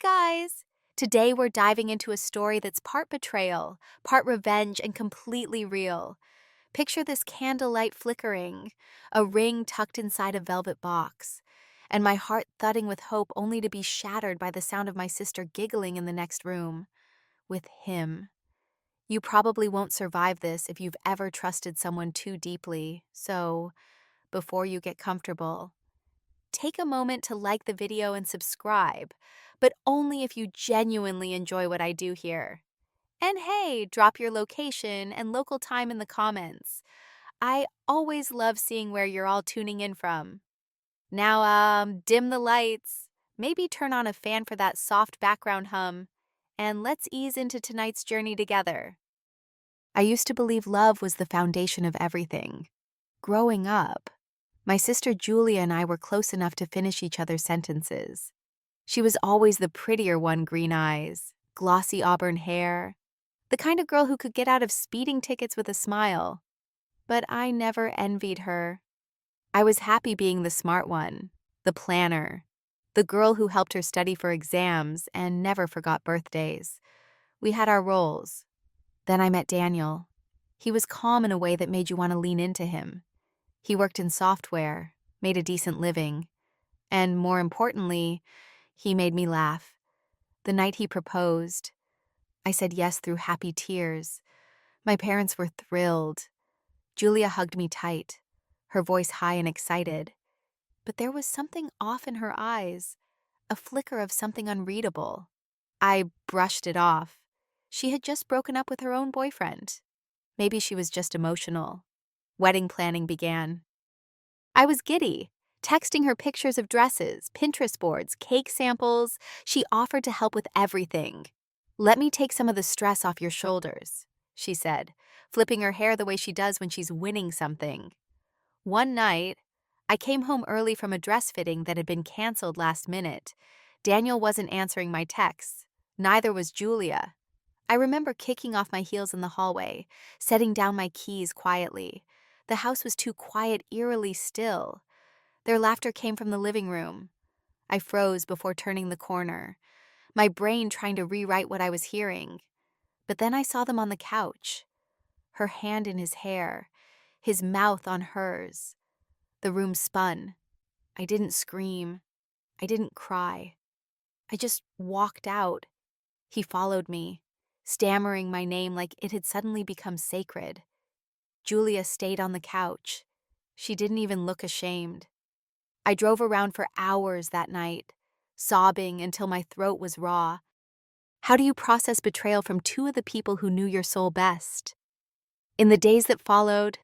Hey guys! Today we're diving into a story that's part betrayal, part revenge, and completely real. Picture this candlelight flickering, a ring tucked inside a velvet box, and my heart thudding with hope only to be shattered by the sound of my sister giggling in the next room. With him. You probably won't survive this if you've ever trusted someone too deeply, so before you get comfortable, take a moment to like the video and subscribe, but only if you genuinely enjoy what I do here. And hey, drop your location and local time in the comments. I always love seeing where you're all tuning in from. Now, dim the lights, maybe turn on a fan for that soft background hum, and let's ease into tonight's journey together. I used to believe love was the foundation of everything. Growing up, my sister Julia and I were close enough to finish each other's sentences. She was always the prettier one, green eyes, glossy auburn hair, the kind of girl who could get out of speeding tickets with a smile. But I never envied her. I was happy being the smart one, the planner, the girl who helped her study for exams and never forgot birthdays. We had our roles. Then I met Daniel. He was calm in a way that made you want to lean into him. He worked in software, made a decent living, and more importantly, he made me laugh. The night he proposed, I said yes through happy tears. My parents were thrilled. Julia hugged me tight, her voice high and excited. But there was something off in her eyes, a flicker of something unreadable. I brushed it off. She had just broken up with her own boyfriend. Maybe she was just emotional. Wedding planning began. I was giddy, texting her pictures of dresses, Pinterest boards, cake samples. She offered to help with everything. "Let me take some of the stress off your shoulders," she said, flipping her hair the way she does when she's winning something. One night, I came home early from a dress fitting that had been canceled last minute. Daniel wasn't answering my texts. Neither was Julia. I remember kicking off my heels in the hallway, setting down my keys quietly. The house was too quiet, eerily still. Their laughter came from the living room. I froze before turning the corner, my brain trying to rewrite what I was hearing. But then I saw them on the couch, her hand in his hair, his mouth on hers. The room spun. I didn't scream. I didn't cry. I just walked out. He followed me, stammering my name like it had suddenly become sacred. Julia stayed on the couch. She didn't even look ashamed. I drove around for hours that night, sobbing until my throat was raw. How do you process betrayal from two of the people who knew your soul best? In the days that followed,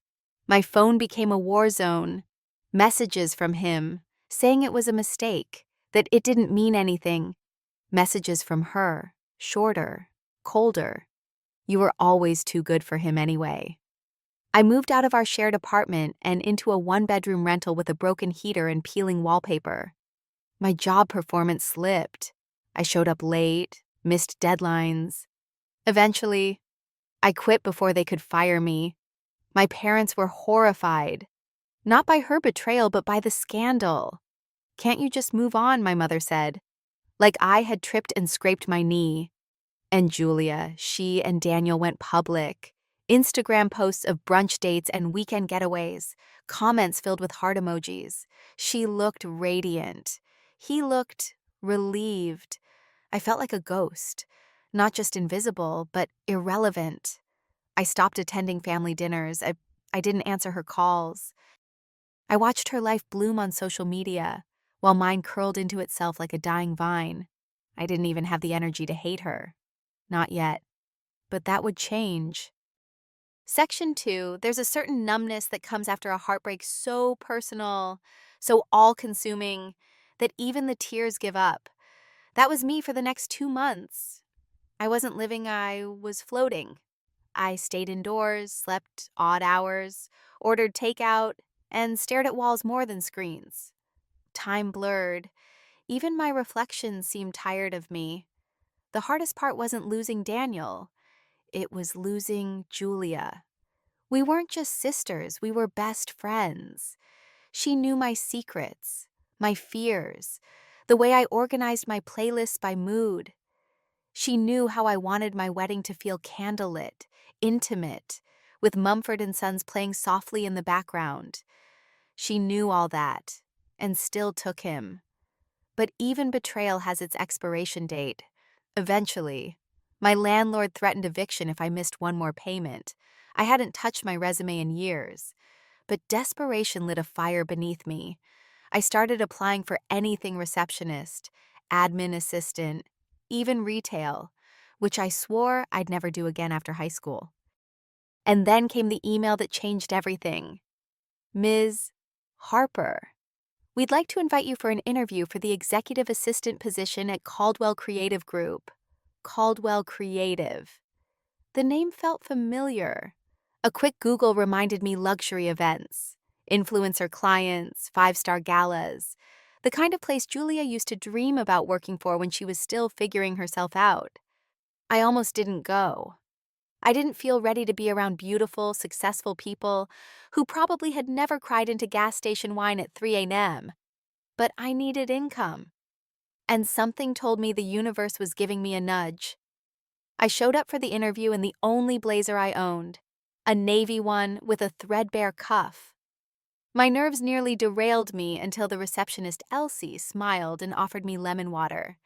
my phone became a war zone. Messages from him, saying it was a mistake, that it didn't mean anything. Messages from her, shorter, colder. "You were always too good for him anyway." I moved out of our shared apartment and into a one-bedroom rental with a broken heater and peeling wallpaper. My job performance slipped. I showed up late, missed deadlines. Eventually, I quit before they could fire me. My parents were horrified, not by her betrayal, but by the scandal. "Can't you just move on?" my mother said, like I had tripped and scraped my knee. And Julia, she and Daniel went public. Instagram posts of brunch dates and weekend getaways, comments filled with heart emojis. She looked radiant. He looked relieved. I felt like a ghost, not just invisible, but irrelevant. I stopped attending family dinners. I didn't answer her calls. I watched her life bloom on social media, while mine curled into itself like a dying vine. I didn't even have the energy to hate her. Not yet. But that would change. Section 2, there's a certain numbness that comes after a heartbreak so personal, so all-consuming, that even the tears give up. That was me for the next 2 months. I wasn't living, I was floating. I stayed indoors, slept odd hours, ordered takeout, and stared at walls more than screens. Time blurred. Even my reflections seemed tired of me. The hardest part wasn't losing Daniel. It was losing Julia. We weren't just sisters, we were best friends. She knew my secrets, my fears, the way I organized my playlists by mood. She knew how I wanted my wedding to feel candlelit, intimate, with Mumford and Sons playing softly in the background. She knew all that, and still took him. But even betrayal has its expiration date. Eventually, my landlord threatened eviction if I missed one more payment. I hadn't touched my resume in years, but desperation lit a fire beneath me. I started applying for anything receptionist, admin assistant, even retail, which I swore I'd never do again after high school. And then came the email that changed everything. Ms. Harper, we'd like to invite you for an interview for the executive assistant position at Caldwell Creative Group. Caldwell Creative. The name felt familiar. A quick Google reminded me luxury events, influencer clients, five-star galas, the kind of place Julia used to dream about working for when she was still figuring herself out. I almost didn't go. I didn't feel ready to be around beautiful, successful people who probably had never cried into gas station wine at 3 a.m. But I needed income. And something told me the universe was giving me a nudge. I showed up for the interview in the only blazer I owned, a navy one with a threadbare cuff. My nerves nearly derailed me until the receptionist Elsie smiled and offered me lemon water.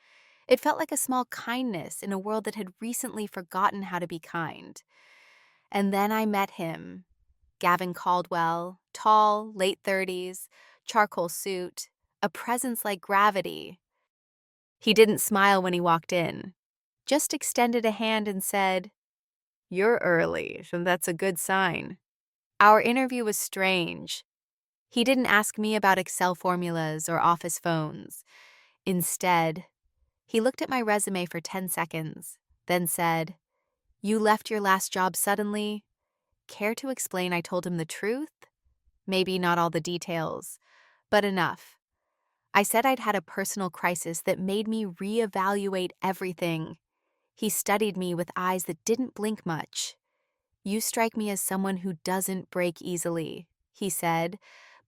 It felt like a small kindness in a world that had recently forgotten how to be kind. And then I met him, Gavin Caldwell, tall, late 30s, charcoal suit, a presence like gravity. He didn't smile when he walked in, just extended a hand and said, "You're early, so that's a good sign." Our interview was strange. He didn't ask me about Excel formulas or office phones. Instead, he looked at my resume for 10 seconds, then said, "You left your last job suddenly. Care to explain?" I told him the truth? Maybe not all the details, but enough. I said I'd had a personal crisis that made me reevaluate everything. He studied me with eyes that didn't blink much. "You strike me as someone who doesn't break easily," he said.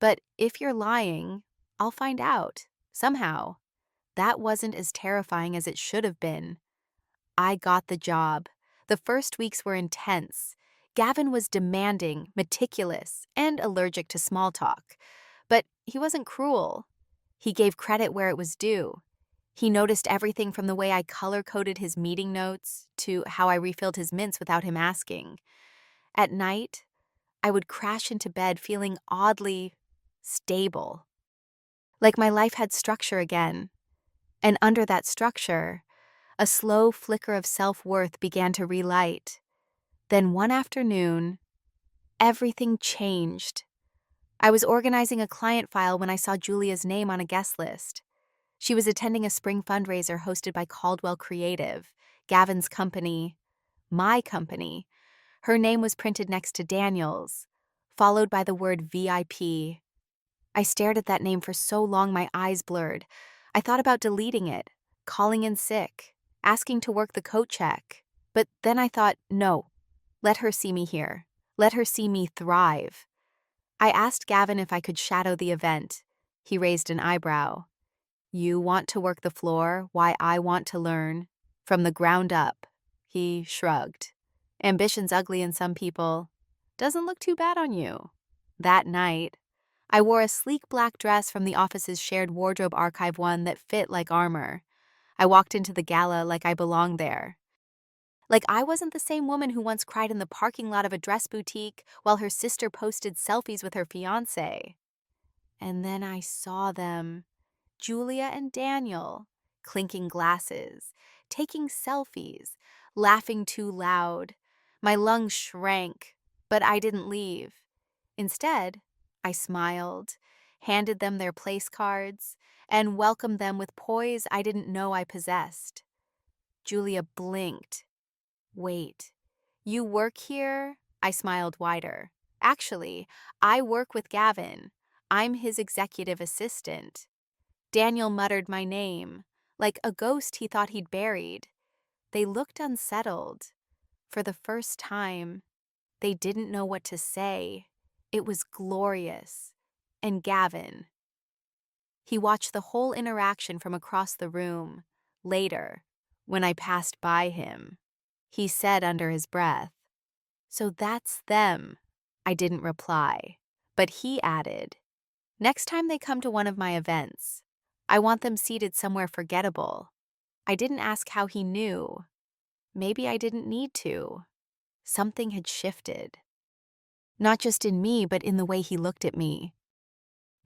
"But if you're lying, I'll find out, somehow." That wasn't as terrifying as it should have been. I got the job. The first weeks were intense. Gavin was demanding, meticulous, and allergic to small talk. But he wasn't cruel. He gave credit where it was due. He noticed everything from the way I color-coded his meeting notes to how I refilled his mints without him asking. At night, I would crash into bed feeling oddly stable, like my life had structure again. And under that structure, a slow flicker of self-worth began to relight. Then one afternoon, everything changed. I was organizing a client file when I saw Julia's name on a guest list. She was attending a spring fundraiser hosted by Caldwell Creative, Gavin's company, my company. Her name was printed next to Daniel's, followed by the word VIP. I stared at that name for so long my eyes blurred. I thought about deleting it, calling in sick, asking to work the coat check. But then I thought, no, let her see me here. Let her see me thrive. I asked Gavin if I could shadow the event. He raised an eyebrow. "You want to work the floor, why I want to learn. From the ground up." He shrugged. "Ambition's ugly in some people. Doesn't look too bad on you." That night, I wore a sleek black dress from the office's shared wardrobe archive, one that fit like armor. I walked into the gala like I belonged there. Like I wasn't the same woman who once cried in the parking lot of a dress boutique while her sister posted selfies with her fiancé. And then I saw them, Julia and Daniel, clinking glasses, taking selfies, laughing too loud. My lungs shrank, but I didn't leave. Instead, I smiled, handed them their place cards, and welcomed them with poise I didn't know I possessed. Julia blinked. "Wait, you work here?" I smiled wider. "Actually, I work with Gavin. I'm his executive assistant." Daniel muttered my name, like a ghost he thought he'd buried. They looked unsettled. For the first time, they didn't know what to say. It was glorious. And Gavin. He watched the whole interaction from across the room. Later, when I passed by him, he said under his breath, "So that's them." I didn't reply, but he added, "Next time they come to one of my events, I want them seated somewhere forgettable." I didn't ask how he knew. Maybe I didn't need to. Something had shifted. Not just in me, but in the way he looked at me.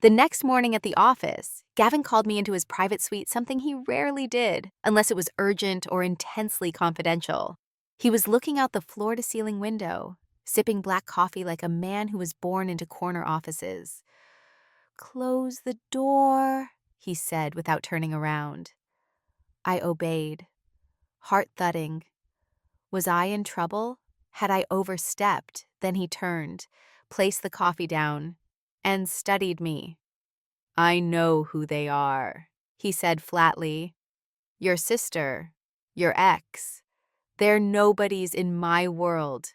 The next morning at the office, Gavin called me into his private suite, something he rarely did, unless it was urgent or intensely confidential. He was looking out the floor-to-ceiling window, sipping black coffee like a man who was born into corner offices. "Close the door," he said without turning around. I obeyed, heart thudding. Was I in trouble? Had I overstepped? Then he turned, placed the coffee down, and studied me. "I know who they are," he said flatly. "Your sister, your ex. They're nobodies in my world.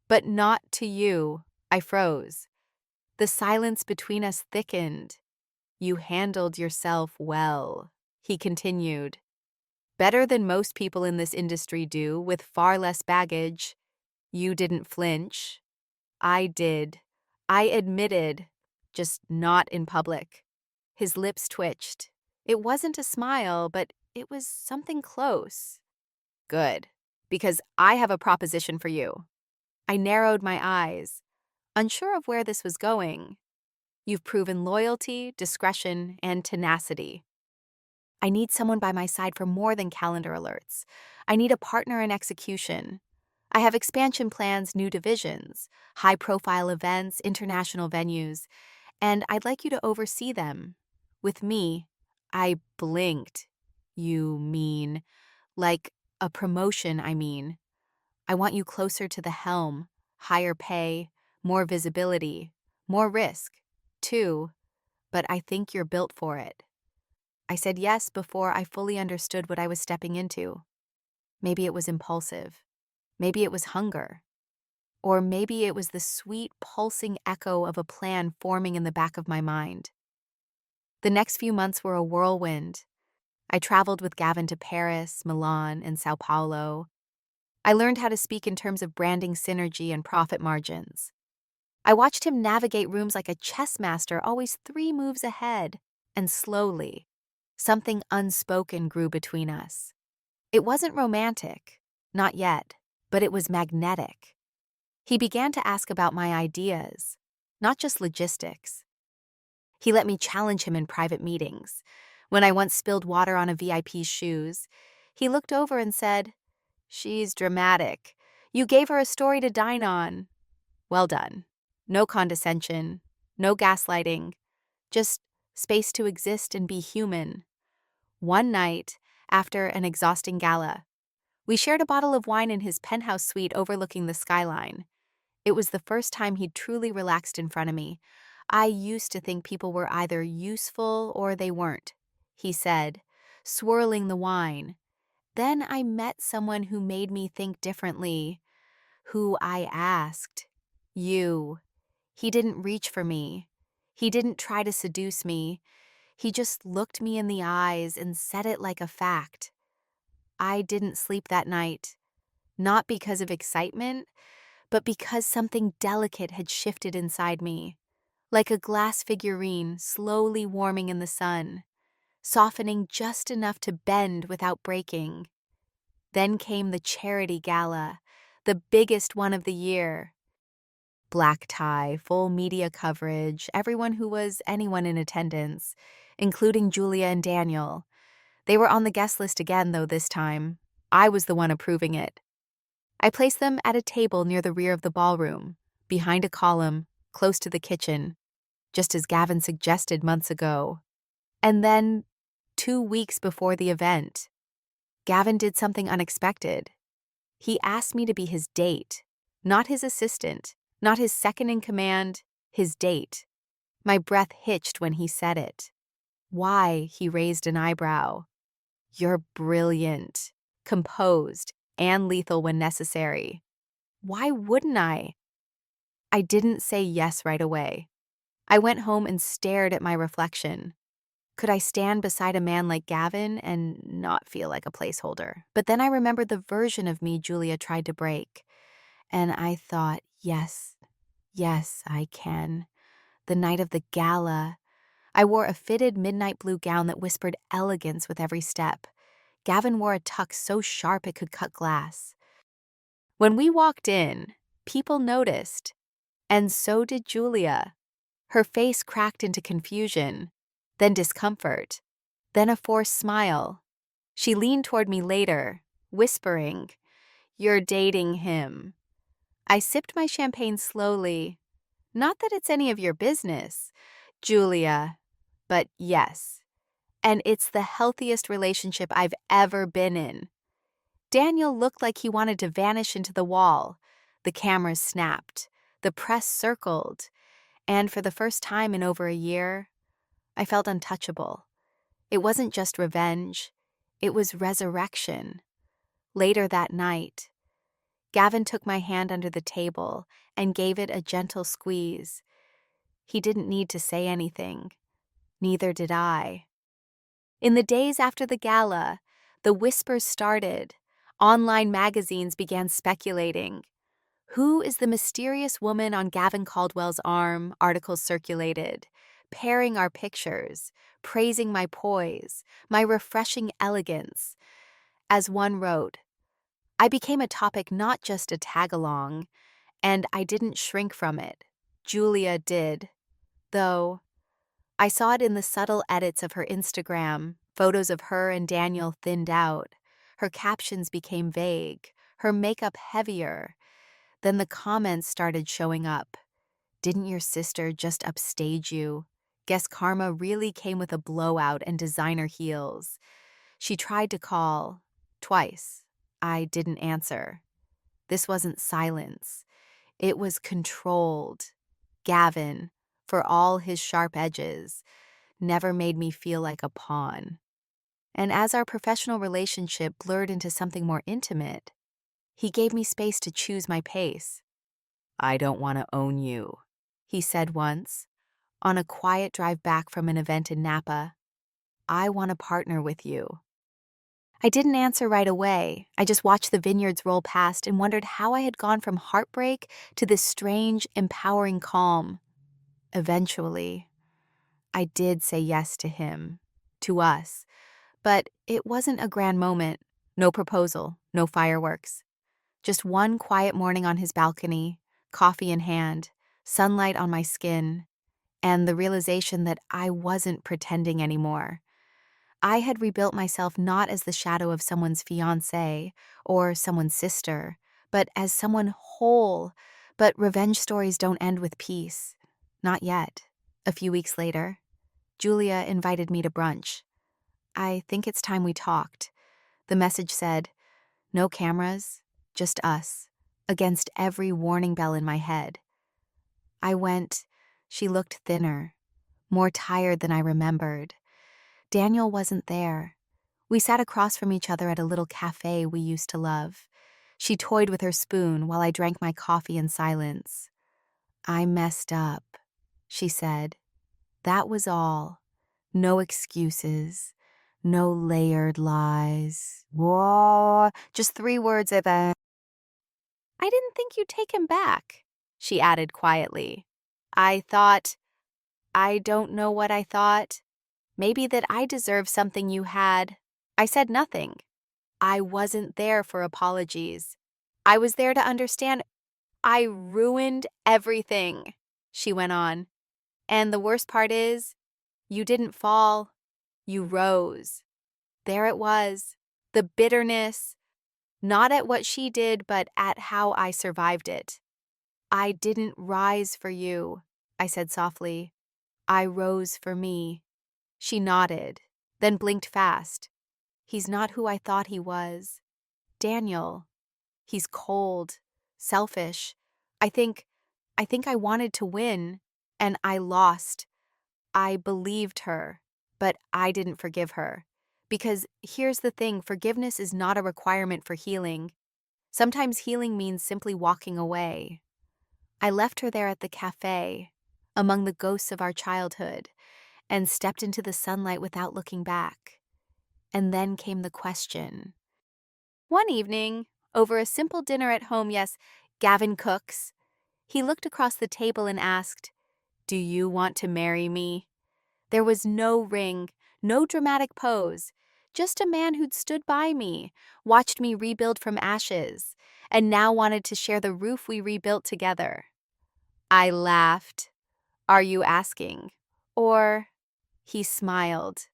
But not to you." I froze. The silence between us thickened. "You handled yourself well," he continued. "Better than most people in this industry do, with far less baggage. You didn't flinch. I did. I admitted, just not in public." His lips twitched. It wasn't a smile, but it was something close. "Good, because I have a proposition for you." I narrowed my eyes, unsure of where this was going. "You've proven loyalty, discretion, and tenacity. I need someone by my side for more than calendar alerts. I need a partner in execution. I have expansion plans, new divisions, high-profile events, international venues, and I'd like you to oversee them. With me." I blinked. "You mean, like a promotion, I mean. I want you closer to the helm, higher pay, more visibility, more risk, too, but I think you're built for it." I said yes before I fully understood what I was stepping into. Maybe it was impulsive. Maybe it was hunger. Or maybe it was the sweet, pulsing echo of a plan forming in the back of my mind. The next few months were a whirlwind. I traveled with Gavin to Paris, Milan, and Sao Paulo. I learned how to speak in terms of branding synergy and profit margins. I watched him navigate rooms like a chess master, always 3 moves ahead, and slowly, something unspoken grew between us. It wasn't romantic, not yet, but it was magnetic. He began to ask about my ideas, not just logistics. He let me challenge him in private meetings. When I once spilled water on a VIP's shoes, he looked over and said, "She's dramatic. You gave her a story to dine on." Well done. No condescension, no gaslighting, just space to exist and be human. One night, after an exhausting gala, we shared a bottle of wine in his penthouse suite overlooking the skyline. It was the first time he'd truly relaxed in front of me. "I used to think people were either useful or they weren't," he said, swirling the wine. "Then I met someone who made me think differently, who I asked. You." He didn't reach for me. He didn't try to seduce me. He just looked me in the eyes and said it like a fact. I didn't sleep that night, not because of excitement, but because something delicate had shifted inside me, like a glass figurine slowly warming in the sun, softening just enough to bend without breaking. Then came the charity gala, the biggest one of the year. Black tie, full media coverage, everyone who was anyone in attendance, including Julia and Daniel. They were on the guest list again, though this time. I was the one approving it. I placed them at a table near the rear of the ballroom, behind a column, close to the kitchen, just as Gavin suggested months ago. And then, 2 weeks before the event, Gavin did something unexpected. He asked me to be his date, not his assistant, not his second in command, his date. My breath hitched when he said it. "Why?" He raised an eyebrow. "You're brilliant, composed, and lethal when necessary." Why wouldn't I? I didn't say yes right away. I went home and stared at my reflection. Could I stand beside a man like Gavin and not feel like a placeholder? But then I remembered the version of me Julia tried to break. And I thought, yes, yes, I can. The night of the gala, I wore a fitted midnight blue gown that whispered elegance with every step. Gavin wore a tux so sharp it could cut glass. When we walked in, people noticed, and so did Julia. Her face cracked into confusion, then discomfort, then a forced smile. She leaned toward me later, whispering, "You're dating him." I sipped my champagne slowly. Not that it's any of your business, Julia, but yes. And it's the healthiest relationship I've ever been in. Daniel looked like he wanted to vanish into the wall. The cameras snapped. The press circled. And for the first time in over a year, I felt untouchable. It wasn't just revenge. It was resurrection. Later that night, Gavin took my hand under the table and gave it a gentle squeeze. He didn't need to say anything. Neither did I. In the days after the gala, the whispers started. Online magazines began speculating. Who is the mysterious woman on Gavin Caldwell's arm? Articles circulated, pairing our pictures, praising my poise, my refreshing elegance. As one wrote, I became a topic, not just a tag-along, and I didn't shrink from it. Julia did, though. I saw it in the subtle edits of her Instagram, photos of her and Daniel thinned out. Her captions became vague, her makeup heavier. Then the comments started showing up. Didn't your sister just upstage you? Guess karma really came with a blowout and designer heels. She tried to call. Twice. I didn't answer. This wasn't silence. It was controlled. Gavin, for all his sharp edges, never made me feel like a pawn. And as our professional relationship blurred into something more intimate, he gave me space to choose my pace. I don't want to own you, he said once, on a quiet drive back from an event in Napa. I want to partner with you. I didn't answer right away. I just watched the vineyards roll past and wondered how I had gone from heartbreak to this strange, empowering calm. Eventually, I did say yes to him, to us, but it wasn't a grand moment. No proposal, no fireworks. Just one quiet morning on his balcony, coffee in hand, sunlight on my skin, and the realization that I wasn't pretending anymore. I had rebuilt myself not as the shadow of someone's fiancé or someone's sister, but as someone whole. But revenge stories don't end with peace. Not yet. A few weeks later, Julia invited me to brunch. I think it's time we talked. The message said, no cameras, just us, against every warning bell in my head. I went. She looked thinner, more tired than I remembered. Daniel wasn't there. We sat across from each other at a little cafe we used to love. She toyed with her spoon while I drank my coffee in silence. I messed up, she said. That was all. No excuses. No layered lies. Whoa, just 3 words of a. I didn't think you'd take him back, she added quietly. I don't know what I thought. Maybe that I deserve something you had. I said nothing. I wasn't there for apologies. I was there to understand. I ruined everything, she went on. And the worst part is, you didn't fall. You rose. There it was. The bitterness. Not at what she did, but at how I survived it. I didn't rise for you, I said softly. I rose for me. She nodded, then blinked fast. He's not who I thought he was. Daniel. He's cold, selfish. I think I wanted to win, and I lost. I believed her, but I didn't forgive her. Because here's the thing, forgiveness is not a requirement for healing. Sometimes healing means simply walking away. I left her there at the cafe, among the ghosts of our childhood, and stepped into the sunlight without looking back. And then came the question. One evening, over a simple dinner at home, yes, Gavin cooks, he looked across the table and asked, "Do you want to marry me?" There was no ring, no dramatic pose, just a man who'd stood by me, watched me rebuild from ashes, and now wanted to share the roof we rebuilt together. I laughed. "Are you asking?" Or, he smiled.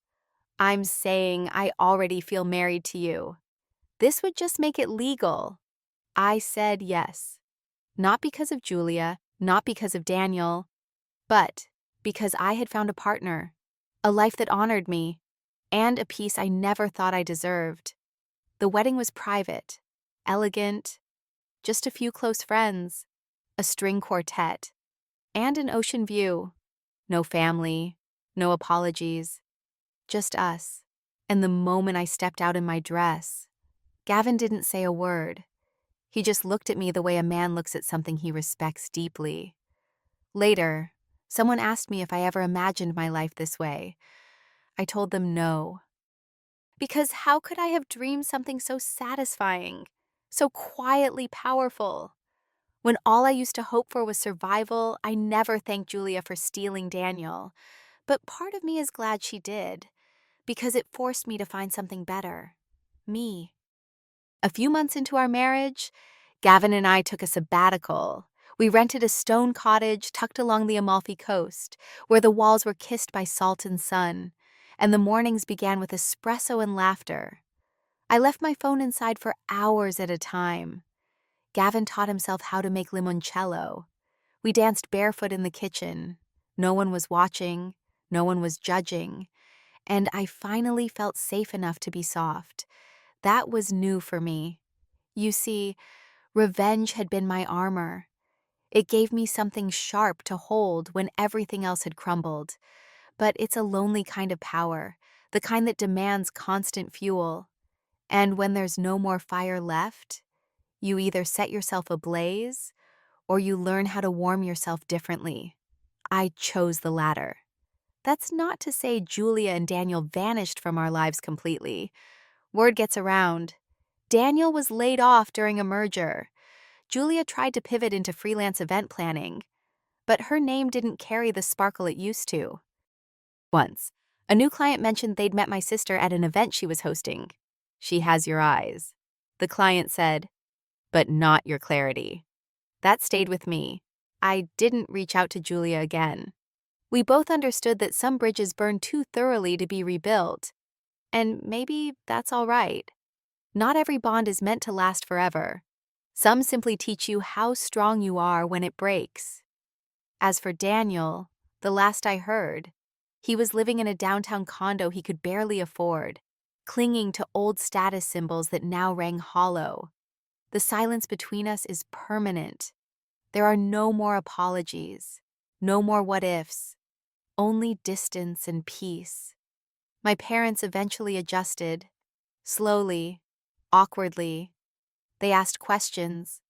"I'm saying I already feel married to you. This would just make it legal." I said yes. Not because of Julia, not because of Daniel, but because I had found a partner, a life that honored me, and a peace I never thought I deserved. The wedding was private, elegant, just a few close friends, a string quartet, and an ocean view. No family, no apologies, just us. And the moment I stepped out in my dress, Gavin didn't say a word. He just looked at me the way a man looks at something he respects deeply. Later, someone asked me if I ever imagined my life this way. I told them no. Because how could I have dreamed something so satisfying, so quietly powerful? When all I used to hope for was survival, I never thanked Julia for stealing Daniel. But part of me is glad she did, because it forced me to find something better. Me. A few months into our marriage, Gavin and I took a sabbatical. We rented a stone cottage tucked along the Amalfi Coast, where the walls were kissed by salt and sun, and the mornings began with espresso and laughter. I left my phone inside for hours at a time. Gavin taught himself how to make limoncello. We danced barefoot in the kitchen. No one was watching, no one was judging, and I finally felt safe enough to be soft. That was new for me. You see, revenge had been my armor. It gave me something sharp to hold when everything else had crumbled. But it's a lonely kind of power, the kind that demands constant fuel. And when there's no more fire left, you either set yourself ablaze or you learn how to warm yourself differently. I chose the latter. That's not to say Julia and Daniel vanished from our lives completely. Word gets around. Daniel was laid off during a merger. Julia tried to pivot into freelance event planning, but her name didn't carry the sparkle it used to. Once, a new client mentioned they'd met my sister at an event she was hosting. "She has your eyes." The client said, "But not your clarity." That stayed with me. I didn't reach out to Julia again. We both understood that some bridges burn too thoroughly to be rebuilt, and maybe that's all right. Not every bond is meant to last forever. Some simply teach you how strong you are when it breaks. As for Daniel, the last I heard, he was living in a downtown condo he could barely afford, clinging to old status symbols that now rang hollow. The silence between us is permanent. There are no more apologies, no more what ifs, only distance and peace. My parents eventually adjusted, slowly, awkwardly. They asked questions,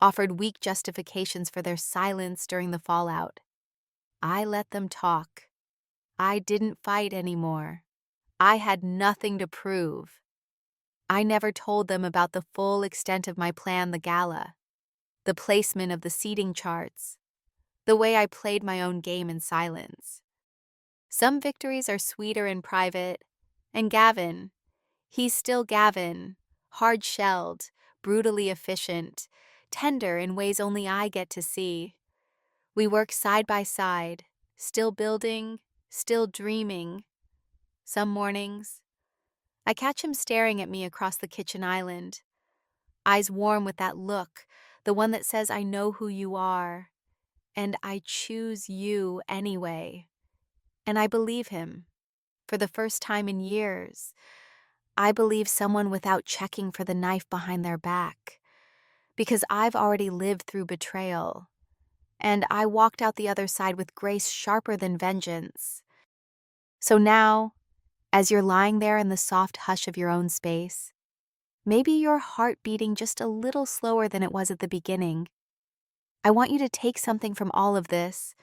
offered weak justifications for their silence during the fallout. I let them talk. I didn't fight anymore. I had nothing to prove. I never told them about the full extent of my plan, the gala, the placement of the seating charts, the way I played my own game in silence. Some victories are sweeter in private, and Gavin, he's still Gavin, hard-shelled, brutally efficient, tender in ways only I get to see. We work side by side, still building, still dreaming. Some mornings, I catch him staring at me across the kitchen island, eyes warm with that look, the one that says I know who you are, and I choose you anyway. And I believe him. For the first time in years, I believe someone without checking for the knife behind their back. Because I've already lived through betrayal, and I walked out the other side with grace sharper than vengeance. So now, as you're lying there in the soft hush of your own space, maybe your heart beating just a little slower than it was at the beginning, I want you to take something from all of this.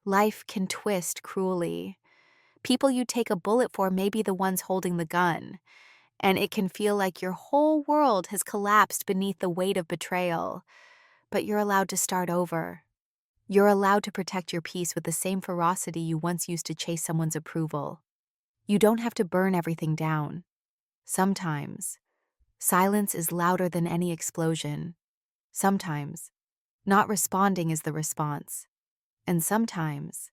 Life can twist cruelly. People you take a bullet for may be the ones holding the gun, and it can feel like your whole world has collapsed beneath the weight of betrayal. But you're allowed to start over. You're allowed to protect your peace with the same ferocity you once used to chase someone's approval. You don't have to burn everything down. Sometimes, silence is louder than any explosion. Sometimes, not responding is the response. And sometimes,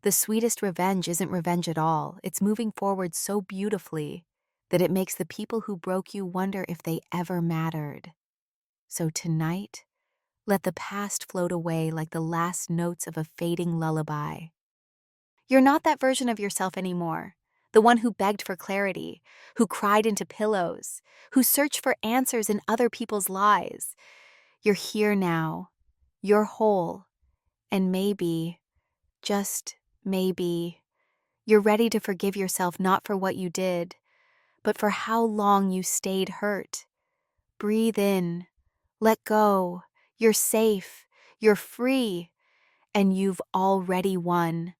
the sweetest revenge isn't revenge at all. It's moving forward so beautifully that it makes the people who broke you wonder if they ever mattered. So tonight, let the past float away like the last notes of a fading lullaby. You're not that version of yourself anymore. The one who begged for clarity, who cried into pillows, who searched for answers in other people's lies. You're here now. You're whole. And maybe, just maybe, you're ready to forgive yourself not for what you did, but for how long you stayed hurt. Breathe in. Let go. You're safe. You're free. And you've already won.